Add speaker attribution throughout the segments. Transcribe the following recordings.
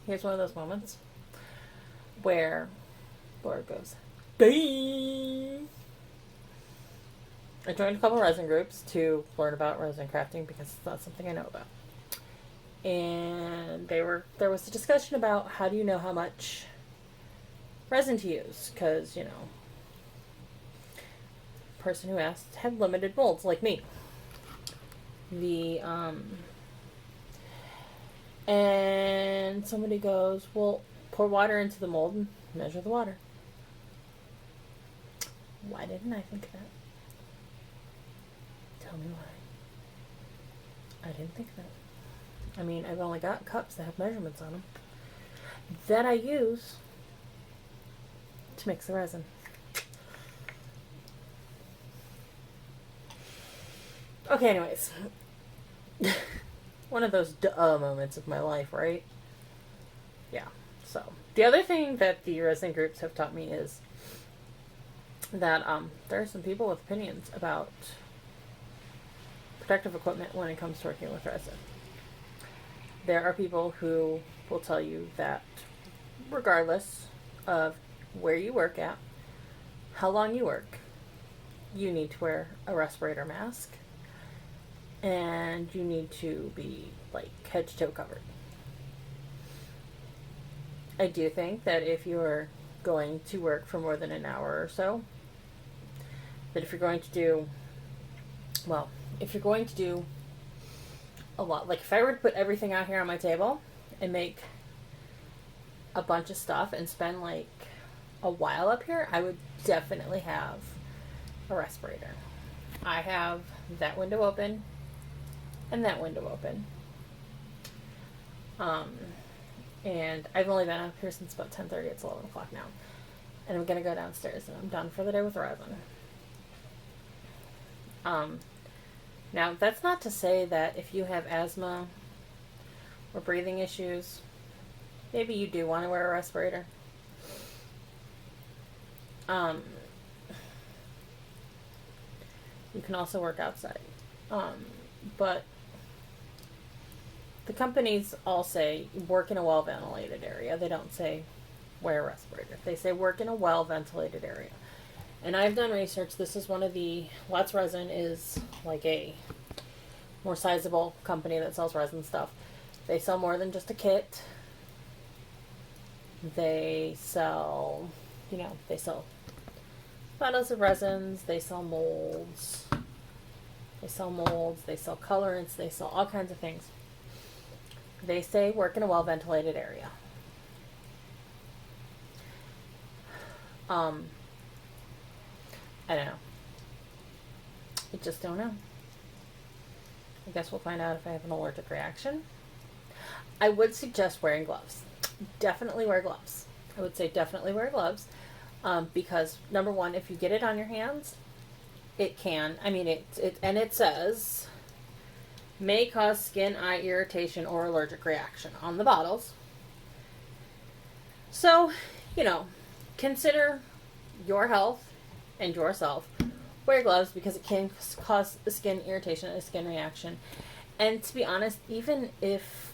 Speaker 1: here's one of those moments where Laura goes, dang! I joined a couple resin groups to learn about resin crafting because it's not something I know about. And there was a discussion about how do you know how much resin to use, because, you know, the person who asked had limited molds like me. And somebody goes, well, pour water into the mold and measure the water. Why didn't I think of that? Tell me why. I didn't think of that. I mean, I've only got cups that have measurements on them that I use to mix the resin. Okay, anyways. One of those duh moments of my life, right? Yeah. So, the other thing that the resin groups have taught me is that there are some people with opinions about protective equipment when it comes to working with resin. There are people who will tell you that regardless of where you work at, how long you work, you need to wear a respirator mask and you need to be like head to toe covered. I do think that if you're going to work for more than an hour or so, that if you're going to do a lot, like if I were to put everything out here on my table and make a bunch of stuff and spend like a while up here, I would definitely have a respirator. I have that window open and that window open. And I've only been up here since about 10:30. It's 11 o'clock now. And I'm going to go downstairs and I'm done for the day with resin. Now, that's not to say that if you have asthma or breathing issues, maybe you do want to wear a respirator. You can also work outside. But the companies all say work in a well-ventilated area. They don't say wear a respirator. They say work in a well-ventilated area. And I've done research. This is one of the... Let's Resin is like a more sizable company that sells resin stuff. They sell more than just a kit. They sell, they sell bottles of resins. They sell molds. They sell colorants. They sell all kinds of things. They say work in a well-ventilated area. I don't know. I just don't know. I guess we'll find out if I have an allergic reaction. I would suggest wearing gloves. Definitely wear gloves. I would say definitely wear gloves. Because, number one, if you get it on your hands, it can. I mean, it says may cause skin, eye irritation, or allergic reaction on the bottles. So, consider your health and yourself. Wear gloves because it can cause a skin irritation and a skin reaction. And to be honest, even if,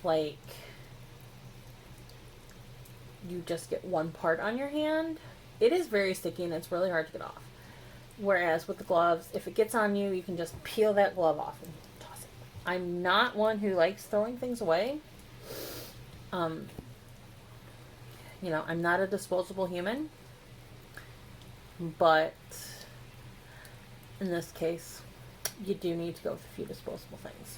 Speaker 1: you just get one part on your hand, it is very sticky and it's really hard to get off. Whereas with the gloves, if it gets on you, you can just peel that glove off and toss it. I'm not one who likes throwing things away. I'm not a disposable human. But in this case, you do need to go with a few disposable things.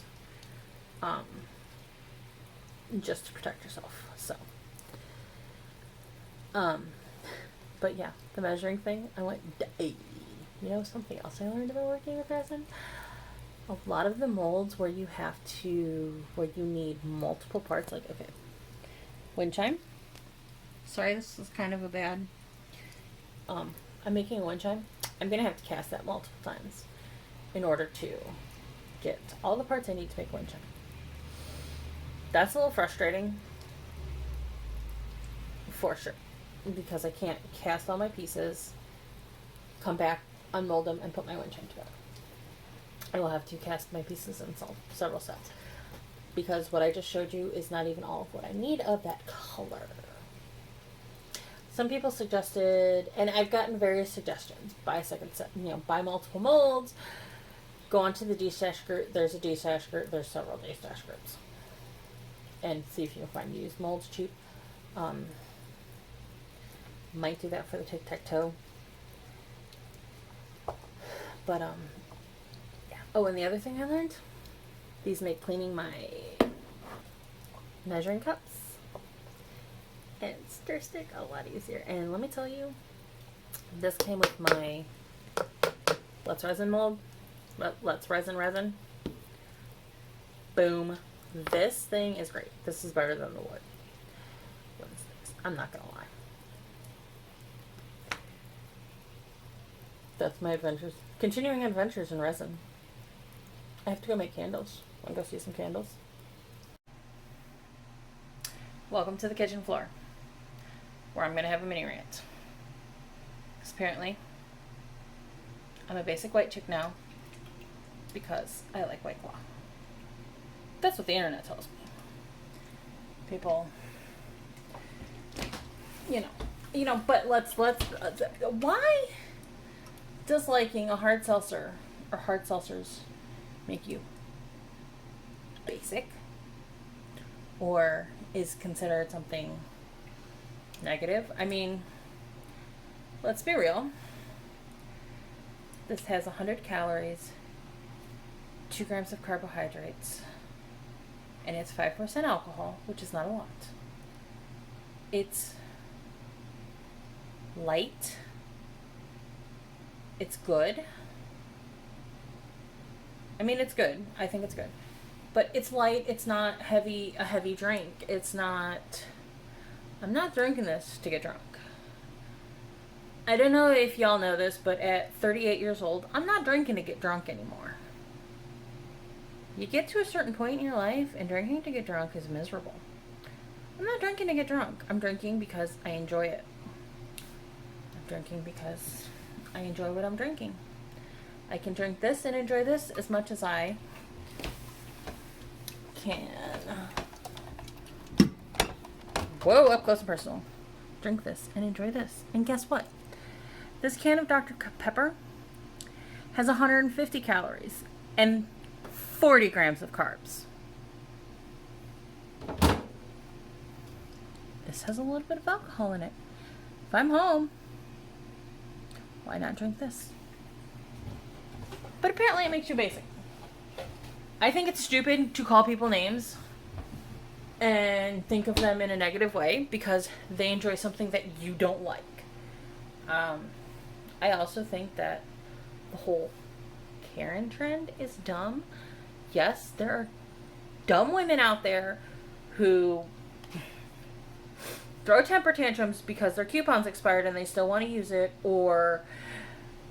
Speaker 1: Just to protect yourself. So. But yeah, the measuring thing, I went, something else I learned about working with resin? A lot of the molds where you need multiple parts, wind chime. Sorry, this is kind of a bad, I'm making a wind chime. I'm going to have to cast that multiple times in order to get all the parts I need to make wind chime. That's a little frustrating, for sure, because I can't cast all my pieces, come back, unmold them, and put my wind chime together. I will have to cast my pieces in several sets. because what I just showed you is not even all of what I need of that color. Some people suggested, and I've gotten various suggestions, buy a second set, buy multiple molds, go onto the D-stash group. There's a D-stash group. There's several D-stash groups. And see if you can find used molds cheap. Might do that for the tic-tac-toe. But, yeah. Oh, and the other thing I learned, these make cleaning my measuring cups and stir stick a lot easier. And let me tell you, this came with my Let's Resin mold. Let's Resin. Boom. This thing is great. This is better than the wood. What is this? I'm not gonna lie. That's my adventures. Continuing adventures in resin. I have to go make candles. Want to go see some candles? Welcome to the kitchen floor, where I'm going to have a mini rant. Because apparently, I'm a basic white chick now, because I like White Claw. That's what the internet tells me. People, but let's, why does liking a hard seltzer or hard seltzers make you basic? Or is considered something negative? I mean, let's be real. This has 100 calories, 2 grams of carbohydrates, and it's 5% alcohol, which is not a lot. It's light. It's good. I mean, it's good. I think it's good. But it's light. It's not a heavy drink. I'm not drinking this to get drunk. I don't know if y'all know this, but at 38 years old, I'm not drinking to get drunk anymore. You get to a certain point in your life, and drinking to get drunk is miserable. I'm not drinking to get drunk. I'm drinking because I enjoy it. I'm drinking because I enjoy what I'm drinking. I can drink this and enjoy this as much as I can. Whoa, up close and personal. Drink this and enjoy this. And guess what? This can of Dr. Pepper has 150 calories and 40 grams of carbs. This has a little bit of alcohol in it. If I'm home, why not drink this? But apparently it makes you basic. I think it's stupid to call people names and think of them in a negative way because they enjoy something that you don't like. I also think that the whole Karen trend is dumb. Yes, there are dumb women out there who throw temper tantrums because their coupon's expired and they still want to use it or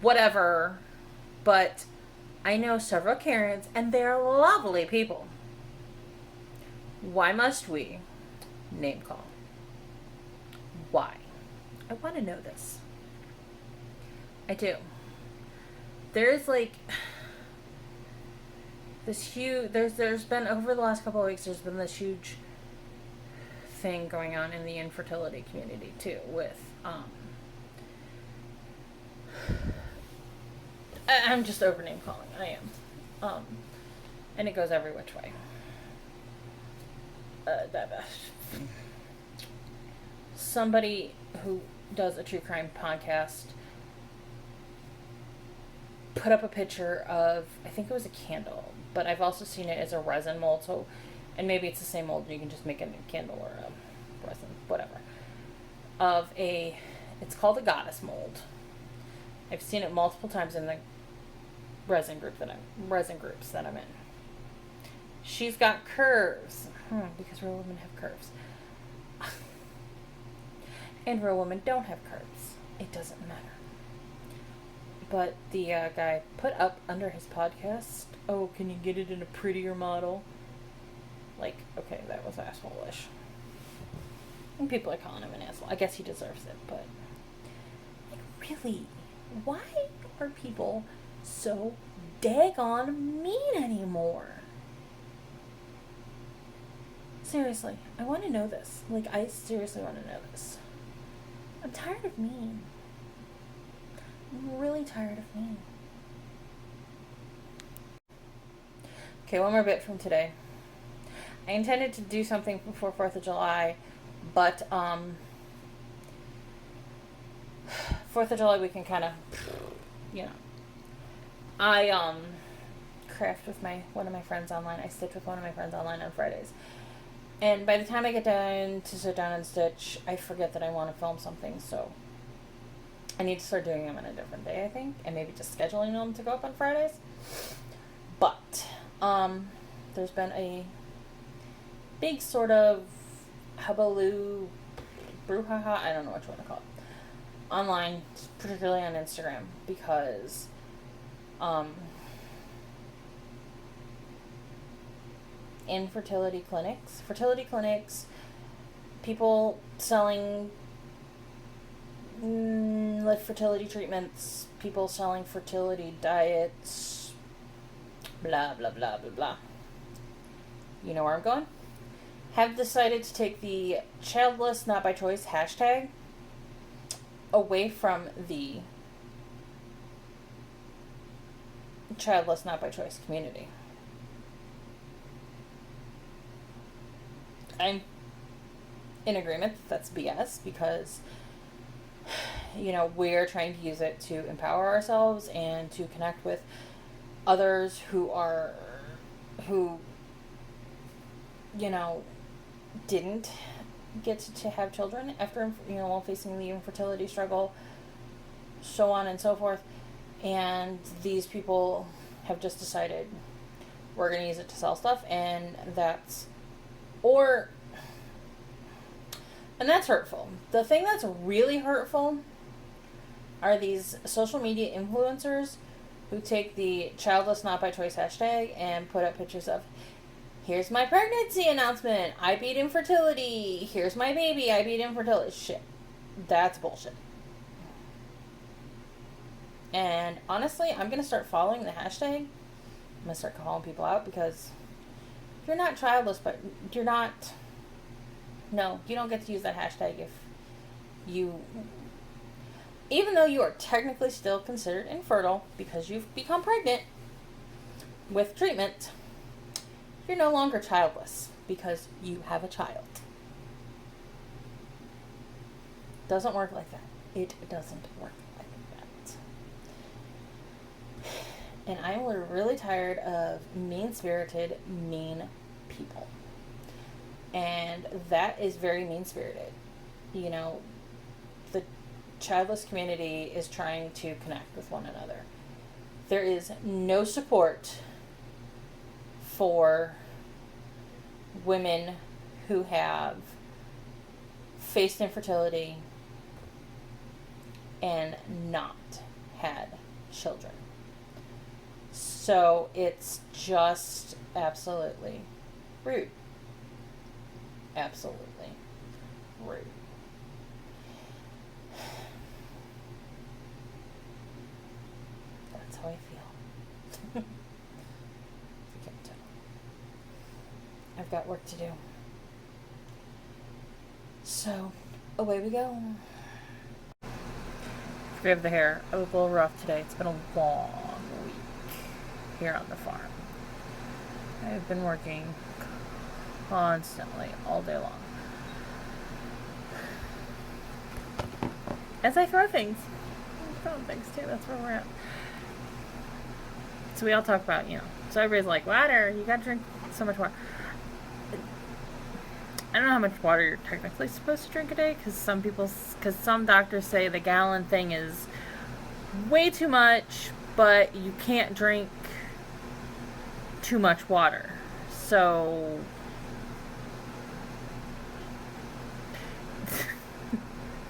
Speaker 1: whatever. But I know several Karens and they're lovely people. Why must we name call? Why? I want to know this. I do. There's like this huge, there's been over the last couple of weeks, there's been this huge thing going on in the infertility community too with, I'm just over name calling. I am. And it goes every which way. Somebody who does a true crime podcast put up a picture of, I think it was a candle, but I've also seen it as a resin mold, so, and maybe it's the same mold, you can just make a new candle or a resin, whatever, it's called a goddess mold. I've seen it multiple times in the resin groups that I'm in. She's got curves, because real women have curves. And real women don't have curves. It doesn't matter. But the guy put up under his podcast, oh, can you get it in a prettier model? Like, okay, that was asshole-ish. And people are calling him an asshole. I guess he deserves it, but like, really, why are people so daggone mean anymore? Seriously, I want to know this. Like, I seriously want to know this. I'm tired of me. I'm really tired of me. Okay, one more bit from today. I intended to do something before 4th of July, but 4th of July we can kind of, I craft with one of my friends online. I stitch with one of my friends online on Fridays. And by the time I get down to sit down and stitch, I forget that I want to film something, so I need to start doing them on a different day, I think, and maybe just scheduling them to go up on Fridays. But there's been a big sort of hubbub, brouhaha, I don't know what you want to call it, online, particularly on Instagram, because fertility clinics, people selling like fertility treatments, people selling fertility diets, blah blah blah blah blah. You know where I'm going? Have decided to take the childless not by choice hashtag away from the childless not by choice community. I'm in agreement that's BS, because we're trying to use it to empower ourselves and to connect with others who didn't get to have children after, while facing the infertility struggle, so on and so forth. And these people have just decided we're going to use it to sell stuff, and that's hurtful. The thing that's really hurtful are these social media influencers who take the childless not by choice hashtag and put up pictures of, here's my pregnancy announcement, I beat infertility, here's my baby, I beat infertility. Shit. That's bullshit. And honestly, I'm going to start following the hashtag. I'm going to start calling people out, because you're not childless, but you don't get to use that hashtag if even though you are technically still considered infertile because you've become pregnant with treatment, you're no longer childless because you have a child. Doesn't work like that. It doesn't work like that. And I'm really tired of mean-spirited, mean people. And that is very mean-spirited. The childless community is trying to connect with one another. There is no support for women who have faced infertility and not had children. So it's just absolutely rude. Absolutely rude. That's how I feel. You can't tell. I've got work to do. So, away we go. Forgive the hair. I look a little rough today. It's been a long week here on the farm. I've been working constantly, all day long. As I throw things. I'm throwing things too, that's where we're at. So we all talk about, so everybody's like, water, you gotta drink so much water. I don't know how much water you're technically supposed to drink a day, because some doctors say the gallon thing is way too much, but you can't drink too much water. So do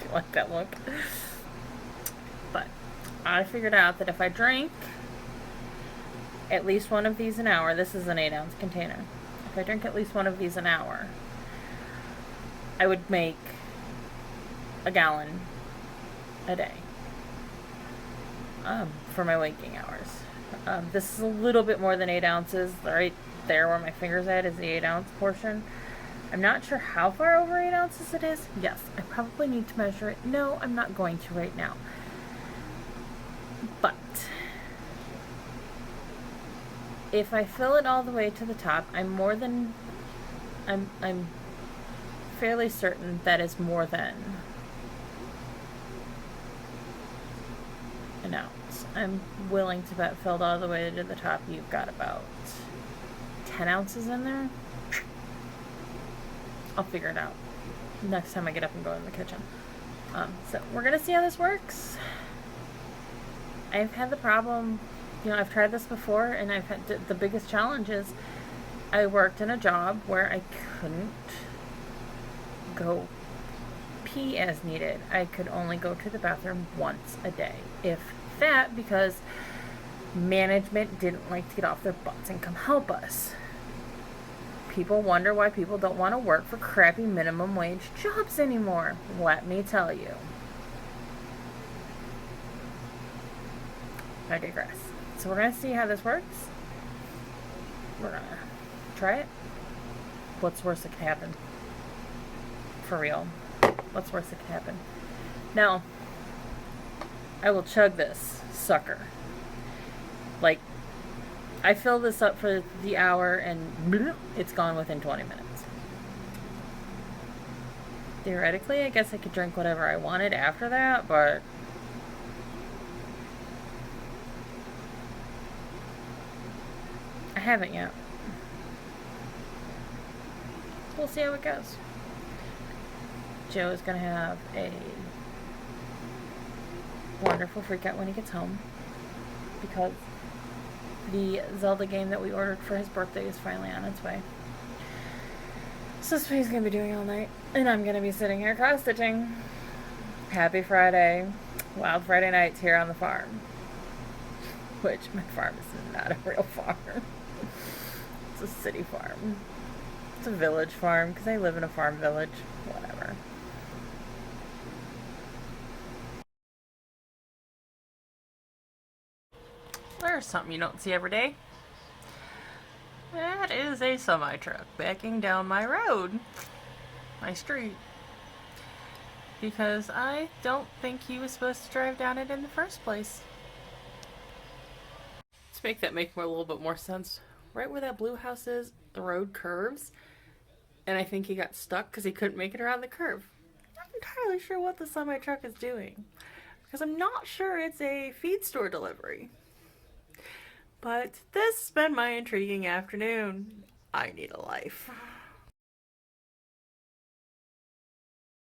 Speaker 1: you like that look? But I figured out that if I drank at least one of these an hour, this is an 8-ounce container. If I drink at least one of these an hour, I would make a gallon a day for my waking hours. This is a little bit more than 8 ounces. Right there where my finger's at is the 8-ounce portion. I'm not sure how far over 8 ounces it is. Yes, I probably need to measure it. No, I'm not going to right now. But if I fill it all the way to the top, I'm fairly certain that is more than an ounce. I'm willing to bet filled all the way to the top, you've got about 10 ounces in there. I'll figure it out next time I get up and go in the kitchen. So we're gonna see how this works. I've had the problem, I've tried this before, and I've had the biggest challenge is I worked in a job where I couldn't go pee as needed. I could only go to the bathroom once a day, if that, because management didn't like to get off their butts and come help us. People wonder why people don't want to work for crappy minimum wage jobs anymore. Let me tell you. I digress. So we're going to see how this works. We're going to try it. What's worse that can happen? For real. What's worse that can happen? Now, I will chug this sucker. Like, I fill this up for the hour and it's gone within 20 minutes. Theoretically, I guess I could drink whatever I wanted after that, but I haven't yet. We'll see how it goes. Joe is going to have a wonderful freak out when he gets home, because the Zelda game that we ordered for his birthday is finally on its way. So that's what he's going to be doing all night. And I'm going to be sitting here cross-stitching. Happy Friday. Wild Friday nights here on the farm. Which, my farm is not a real farm. It's a city farm. It's a village farm, because I live in a farm village. Whatever. There's something you don't see every day. That is a semi-truck backing down my road. My street. Because I don't think he was supposed to drive down it in the first place. To make that make a little bit more sense, right where that blue house is, the road curves. And I think he got stuck because he couldn't make it around the curve. I'm not entirely sure what the semi-truck is doing, because I'm not sure it's a feed store delivery. But this has been my intriguing afternoon. I need a life.